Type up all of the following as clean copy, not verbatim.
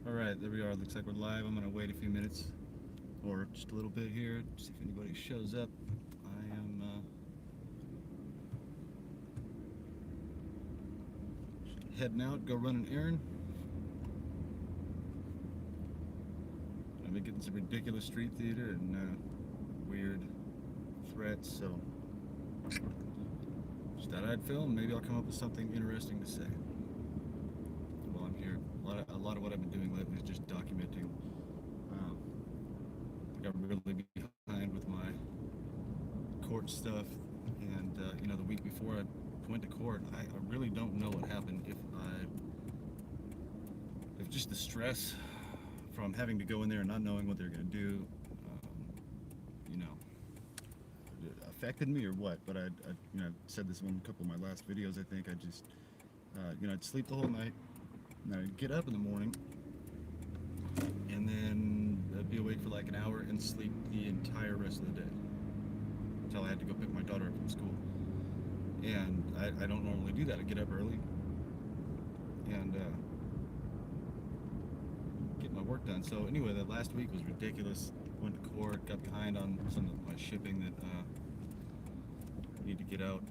Alright, there we are. Looks like we're live. I'm going to wait a few minutes or just a little bit here, see if anybody shows up. I am heading out, go run an errand. I've been getting some ridiculous street theater and weird threats, so just thought I'd film. Maybe I'll come up with something interesting to say while I'm here. A lot of what I've been doing lately is just documenting. Um, I got really behind with my court stuff, and the week before I went to court, I really don't know what happened. If just the stress from having to go in there and not knowing what they're going to do, you know, affected me or what. But I said this in a couple of my last videos. I think I just, I'd sleep the whole night, and I'd get up in the morning, and then I'd be awake for like an hour and sleep the entire rest of the day until I had to go pick my daughter up from school. And I don't normally do that. I get up early and get my work done. So anyway, that last week was ridiculous. Went to court, got behind on some of my shipping that I need to get out.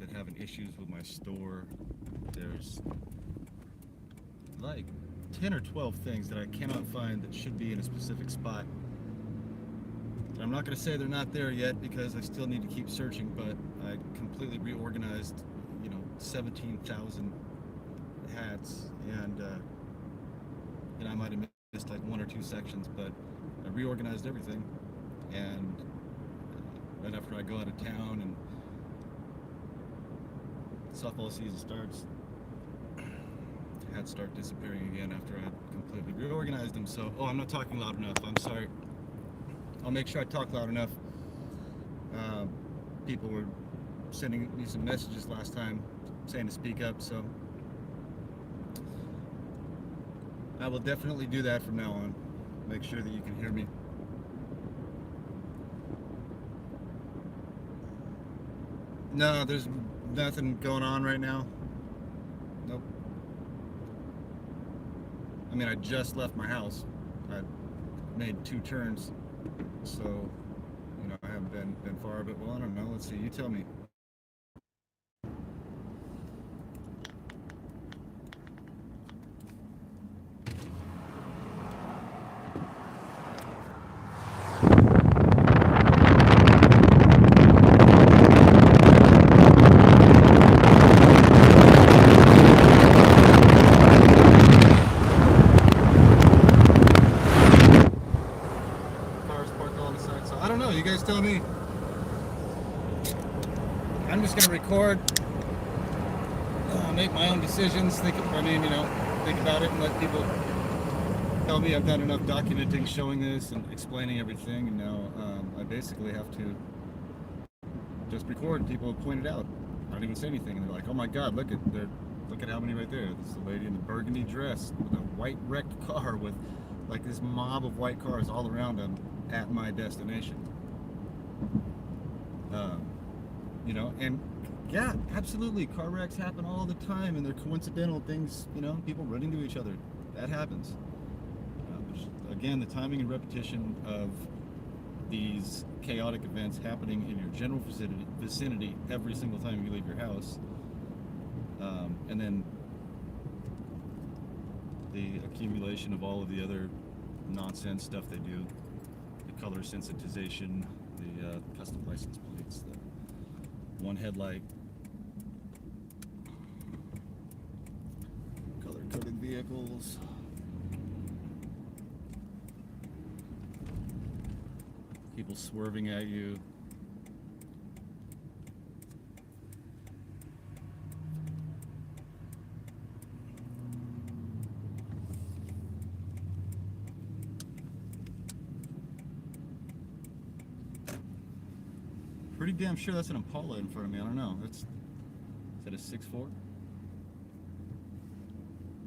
Been having issues with my store. There's like 10 or 12 things that I cannot find that should be in a specific spot. I'm not going to say they're not there yet because I still need to keep searching, but I completely reorganized, 17,000 hats, and I might have missed like one or two sections, but I reorganized everything, and right after I go out of town and softball season starts, hats start disappearing again after I completely reorganized them. So, I'm not talking loud enough. I'm sorry. I'll make sure I talk loud enough. People were sending me some messages last time saying to speak up, so I will definitely do that from now on. Make sure that you can hear me. No, there's nothing going on right now. Nope. I mean, I just left my house. I made 2 turns, so I haven't been far, but well, I don't know. Let's see. You tell me. Cars parked all on the side, so I don't know. You guys tell me. I'm just gonna record, make my own decisions. Think about it and let people tell me I've done enough documenting, showing this, and explaining everything. And now I basically have to just record. And people have pointed out. I don't even say anything, and they're like, "Oh my God, look at how many right there." This is a lady in a burgundy dress with a white wrecked car with like this mob of white cars all around them at my destination. And yeah, absolutely, car wrecks happen all the time, and they're coincidental things. People run into each other. That happens. Again, the timing and repetition of these chaotic events happening in your general vicinity every single time you leave your house, and then the accumulation of all of the other nonsense stuff they do, the color sensitization, the custom license plates, the one headlight, color-coded vehicles, people swerving at you. Pretty damn sure that's an Impala in front of me. I don't know. Is that a 6.4?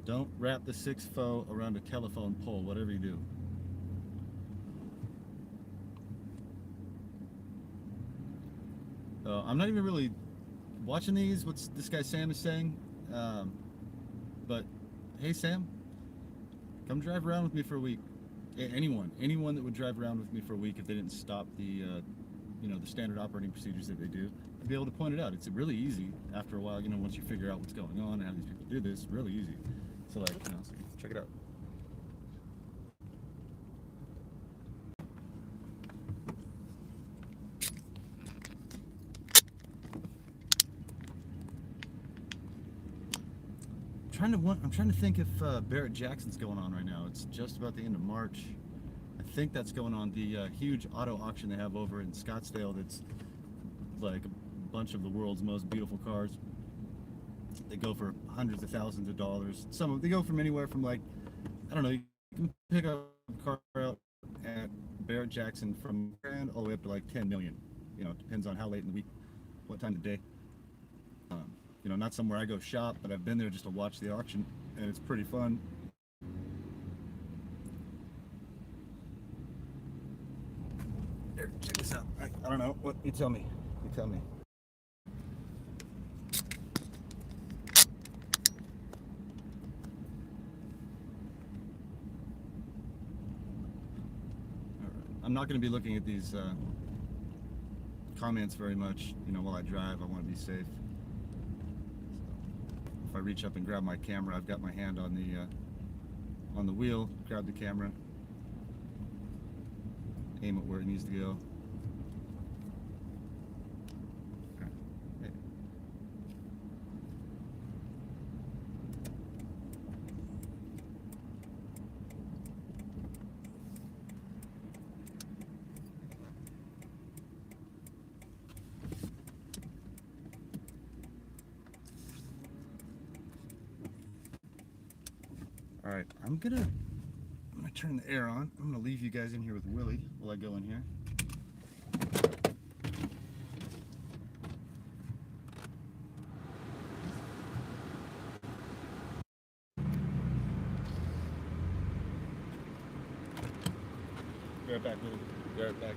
Don't wrap the 6.4 around a telephone pole, whatever you do. I'm not even really watching these. What's this guy Sam is saying? But hey, Sam, Come drive around with me for a week. Anyone that would drive around with me for a week if they didn't stop the, the standard operating procedures that they do, I'd be able to point it out. It's really easy after a while, once you figure out what's going on and how these people do this, really easy. So check it out. I'm trying to think if Barrett Jackson's going on right now. It's just about the end of March. I think that's going on. The huge auto auction they have over in Scottsdale. That's like a bunch of the world's most beautiful cars. They go for hundreds of thousands of dollars. They go from anywhere from I don't know. You can pick up a car out at Barrett Jackson from grand all the way up to 10 million. It depends on how late in the week, what time of day. Not somewhere I go shop, but I've been there just to watch the auction, and it's pretty fun. Here, check this out. I don't know. What? You tell me. You tell me. All right. I'm not going to be looking at these comments very much, while I drive. I want to be safe. If I reach up and grab my camera, I've got my hand on the wheel, grab the camera, aim it where it needs to go. Okay. All right, I'm gonna turn the air on. I'm gonna leave you guys in here with Willie while I go in here. Be right back, Willie. Be right back.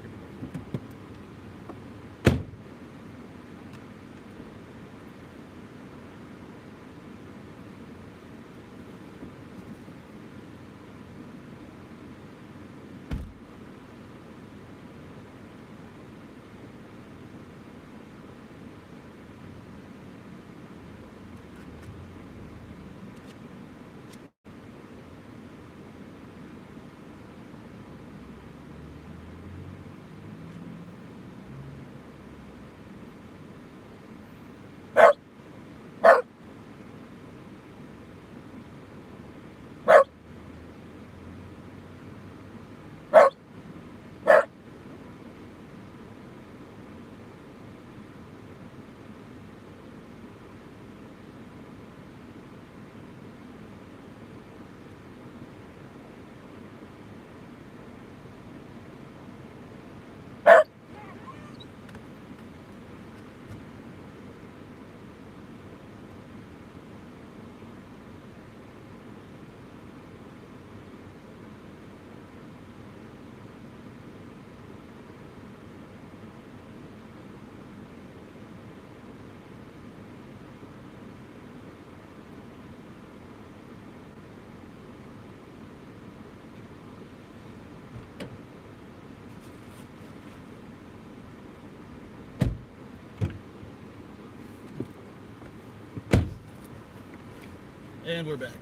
And we're back.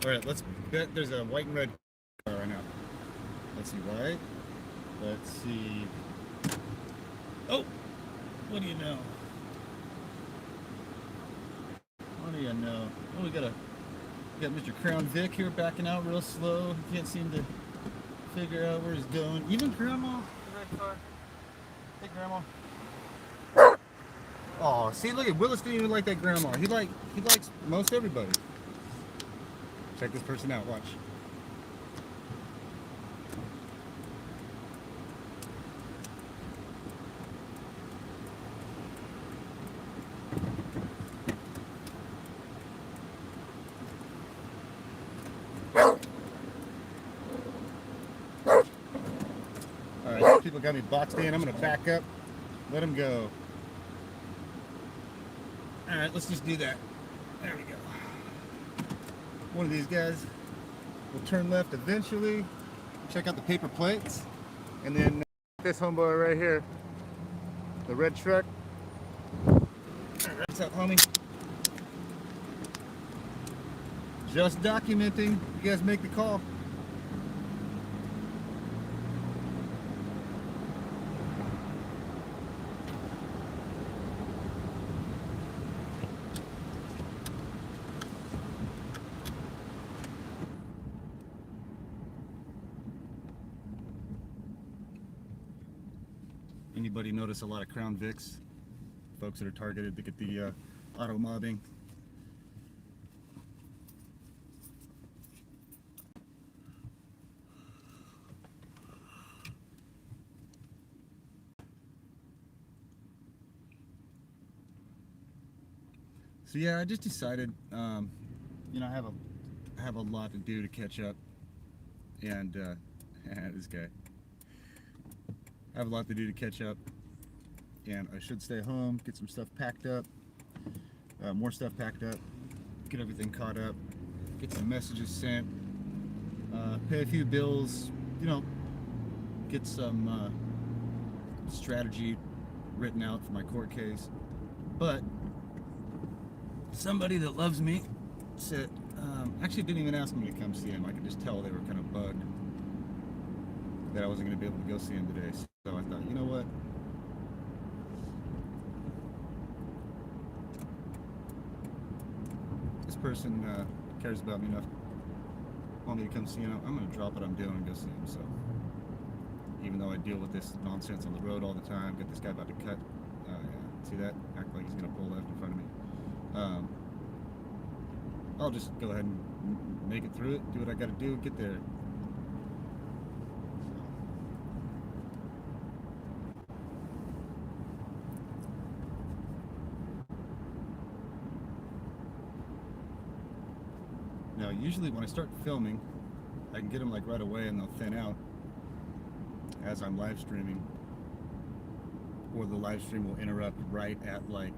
All right, let's bet there's a white and red car right now. Let's see, white. Let's see. Oh, what do you know? What do you know? Oh, we got Mr. Crown Vic here backing out real slow. He can't seem to figure out where he's going. Even Grandma, the red car. Hey, Grandma. Oh, see, look at Willis. Didn't even like that grandma. He likes most everybody. Check this person out. Watch. All right, these people got me boxed in. I'm gonna back up. Let them go. All right, let's just do that. There we go. One of these guys We'll turn left eventually. Check out the paper plates. And then this homeboy right here, the red truck. What's up, homie? Just documenting. You guys make the call. Anybody notice a lot of Crown Vics? Folks that are targeted to get the auto mobbing. So yeah, I just decided, you know, I have a lot to do to catch up, and this guy. I have a lot to do to catch up, and I should stay home, get some stuff packed up, more stuff packed up, get everything caught up, get some messages sent, pay a few bills, you know, get some strategy written out for my court case. But somebody that loves me said, actually didn't even ask me to come see him. I could just tell they were kind of bugged that I wasn't going to be able to go see him today. So I thought, you know what? This person cares about me enough, want me to come see him. I'm going to drop what I'm doing and go see him. So even though I deal with this nonsense on the road all the time, get this guy about to cut. Yeah, see that? Act like he's going to pull left in front of me. I'll just go ahead and make it through it, do what I got to do, get there. Now, usually when I start filming, I can get them like right away and they'll thin out as I'm live streaming, or the live stream will interrupt right at like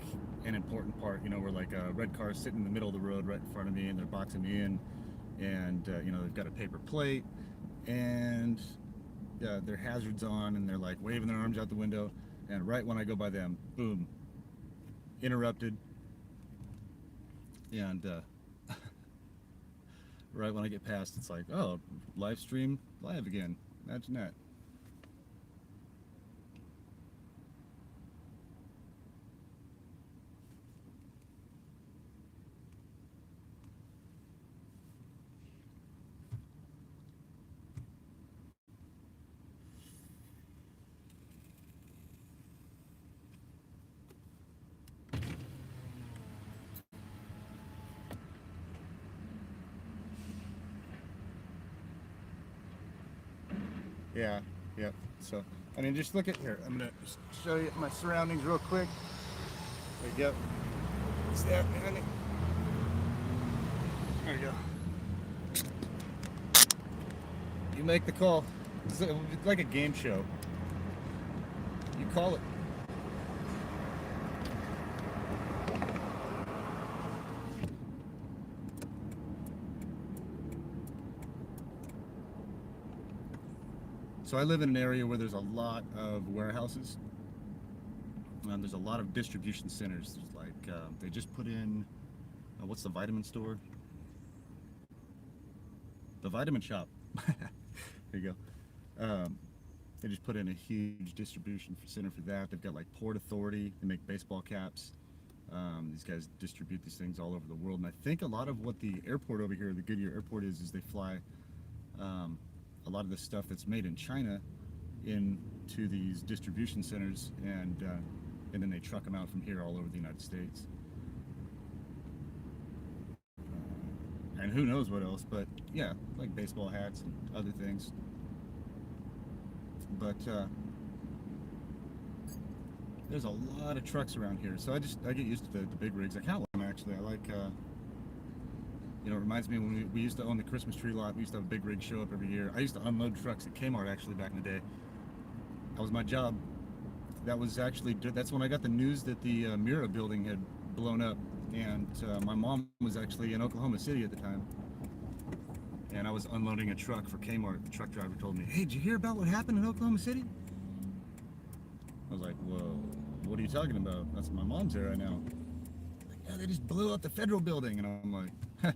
an important part, you know, where like a red car is sitting in the middle of the road right in front of me and they're boxing me in, and you know, they've got a paper plate and their hazards on and they're like waving their arms out the window, and right when I go by them, boom, interrupted, and right when I get past, it's like, oh, live stream live again. Imagine that. Yeah, yep. So, I mean, just look at here. I'm gonna just show you my surroundings real quick. There you go. It's there, man. There you go. You make the call. It's like a game show. You call it. So I live in an area where there's a lot of warehouses. There's a lot of distribution centers. There's like, they just put in, what's the vitamin store? The Vitamin Shop. There you go. They just put in a huge distribution center for that. They've got like Port Authority. They make baseball caps. These guys distribute these things all over the world. And I think a lot of what the airport over here, the Goodyear Airport is they fly a lot of the stuff that's made in China into these distribution centers, and then they truck them out from here all over the United States. And who knows what else, but yeah, like baseball hats and other things. But there's a lot of trucks around here, so I get used to the big rigs. I count them actually. I like, you know, it reminds me when we used to own the Christmas tree lot. We used to have a big rig show up every year. I used to unload trucks at Kmart actually back in the day. That was my job. That's when I got the news that the Mira building had blown up, and my mom was actually in Oklahoma City at the time. and I was unloading a truck for Kmart. The truck driver told me, "Hey, did you hear about what happened in Oklahoma City?" I was like, "Whoa, what are you talking about? That's my mom's there right now." Like, yeah, they just blew up the federal building, and I'm like, "Huh,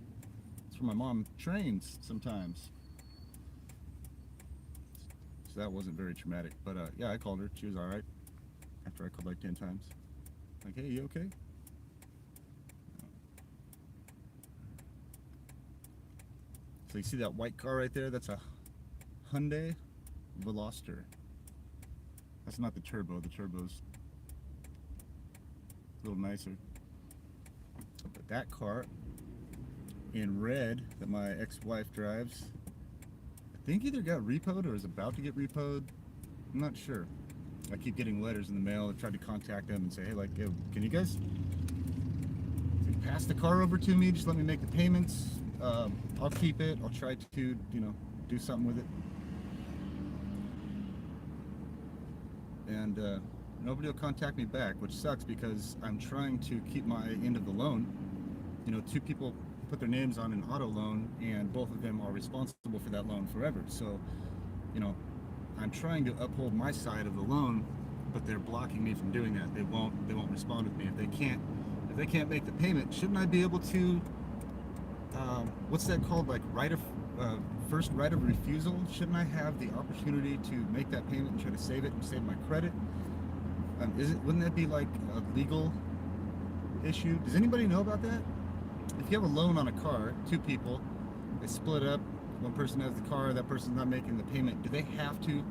that's where my mom trains sometimes." So that wasn't very traumatic, but yeah, I called her. She was all right after I called like 10 times. Like, "Hey, you okay?" So you see that white car right there? That's a Hyundai Veloster. That's not the turbo. The turbo's a little nicer. But that car in red that my ex-wife drives, I think either got repoed or is about to get repoed. I'm not sure. I keep getting letters in the mail. I tried to contact them and say, "Hey, like, can you guys pass the car over to me? Just let me make the payments. I'll keep it. I'll try to, do something with it." And nobody will contact me back, which sucks because I'm trying to keep my end of the loan. Two people put their names on an auto loan, and both of them are responsible for that loan forever. So, I'm trying to uphold my side of the loan, but they're blocking me from doing that. They won't respond with me. If they can't make the payment, shouldn't I be able to? What's that called? Like first right of refusal? Shouldn't I have the opportunity to make that payment and try to save it and save my credit? Wouldn't that be like a legal issue? Does anybody know about that? If you have a loan on a car, two people, they split up, one person has the car, that person's not making the payment, do they have to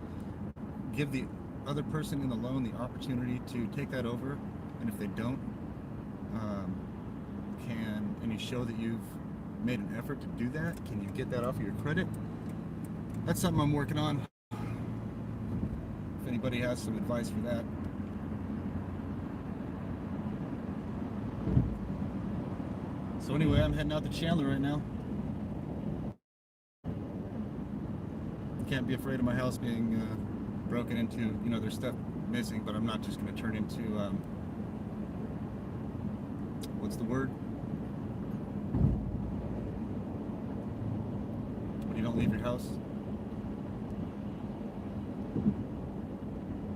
give the other person in the loan the opportunity to take that over? And if they don't, and you show that you've made an effort to do that, can you get that off of your credit? That's something I'm working on. If anybody has some advice for that. So anyway, I'm heading out to Chandler right now. Can't be afraid of my house being broken into. There's stuff missing, but I'm not just going to turn into, what's the word? When you don't leave your house?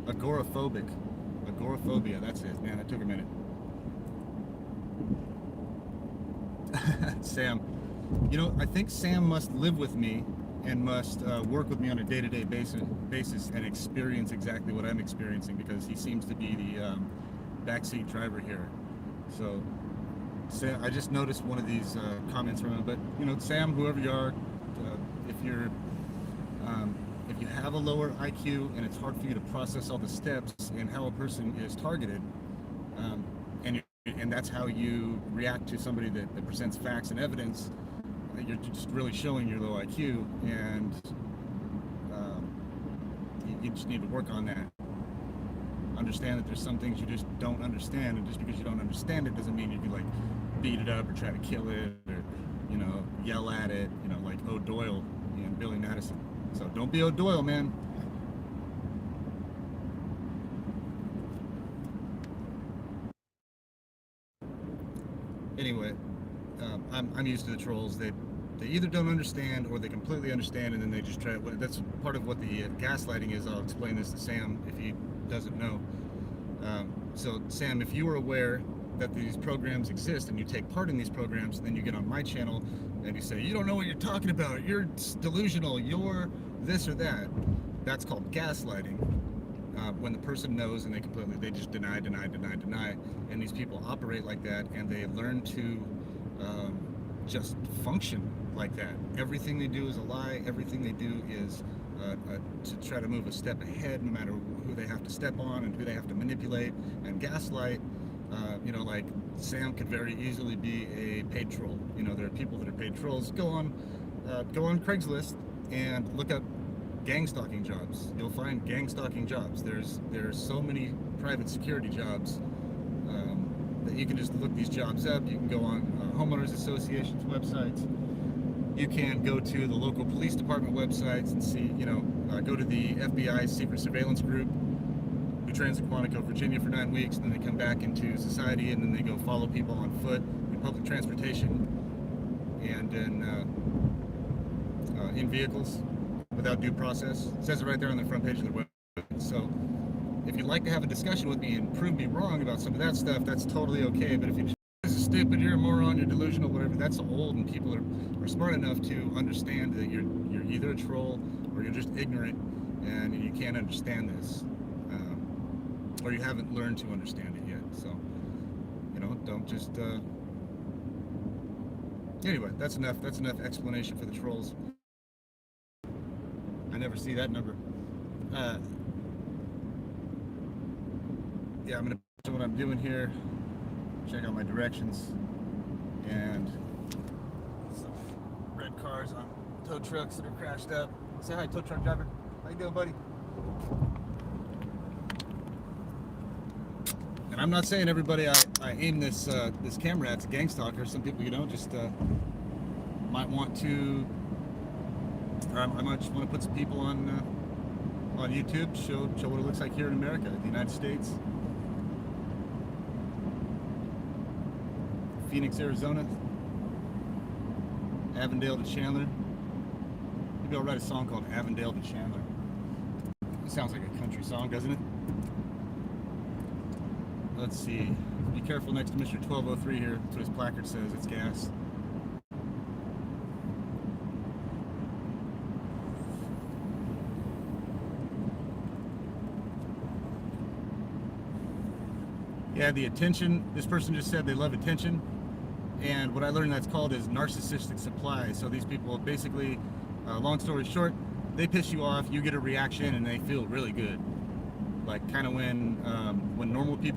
Agoraphobic. Agoraphobia, that's it. Man, that took a minute. Sam. I think Sam must live with me and must work with me on a day-to-day basis and experience exactly what I'm experiencing, because he seems to be the backseat driver here. So, Sam, I just noticed one of these comments from him. But Sam, whoever you are, if you have a lower IQ and it's hard for you to process all the steps and how a person is targeted, and that's how you react to somebody that presents facts and evidence, you're just really showing your low IQ, and you just need to work on that. Understand that there's some things you just don't understand, and just because you don't understand it doesn't mean you can like beat it up or try to kill it or yell at it, like O'Doyle and Billy Madison. So don't be O'Doyle, man. Anyway, I'm used to the trolls. They either don't understand or they completely understand, and then they just try. That's part of what the gaslighting is. I'll explain this to Sam if he doesn't know. So Sam, if you were aware that these programs exist and you take part in these programs, and then you get on my channel and you say, "You don't know what you're talking about, you're delusional, you're this or that," that's called gaslighting. When the person knows and they just deny, and these people operate like that, and they learn to just function like that. Everything they do is a lie. Everything they do is to try to move a step ahead, no matter who they have to step on and who they have to manipulate and gaslight. Like Sam could very easily be a paid troll. There are people that are paid trolls. Go on Craigslist and look up gang stalking jobs. You'll find gang stalking jobs. There's so many private security jobs that you can just look these jobs up. You can go on homeowners associations websites. You can go to the local police department websites and see, go to the FBI secret surveillance group who trains in Quantico, Virginia for 9 weeks, and then they come back into society, and then they go follow people on foot in public transportation, and then in vehicles without due process. It says it right there on the front page of their website. So if you'd like to have a discussion with me and prove me wrong about some of that stuff, that's totally okay. But if you just, this is stupid, you're a moron, you're delusional, whatever, that's old, and people are smart enough to understand that you're either a troll or you're just ignorant and you can't understand this, or you haven't learned to understand it yet. So, you know, don't just anyway, that's enough explanation for the trolls. I never see that number. Yeah, I'm gonna do what I'm doing here, check out my directions, and some red cars on tow trucks that are crashed up. Say hi, tow truck driver. How you doing, buddy? And I'm not saying everybody I aim this camera at's a gang stalker. Some people, you know, just might want to, or I might just want to put some people on YouTube to show what it looks like here in America, the United States. Phoenix, Arizona, Avondale to Chandler. Maybe I'll write a song called Avondale to Chandler. It sounds like a country song, doesn't it? Let's see. Be careful next to Mr. 1203 here. That's what his placard says. It's gas. Yeah, the attention. This person just said they love attention. And what I learned that's called is narcissistic supply. So these people basically, long story short, they piss you off, you get a reaction, and they feel really good. Like kind of when normal people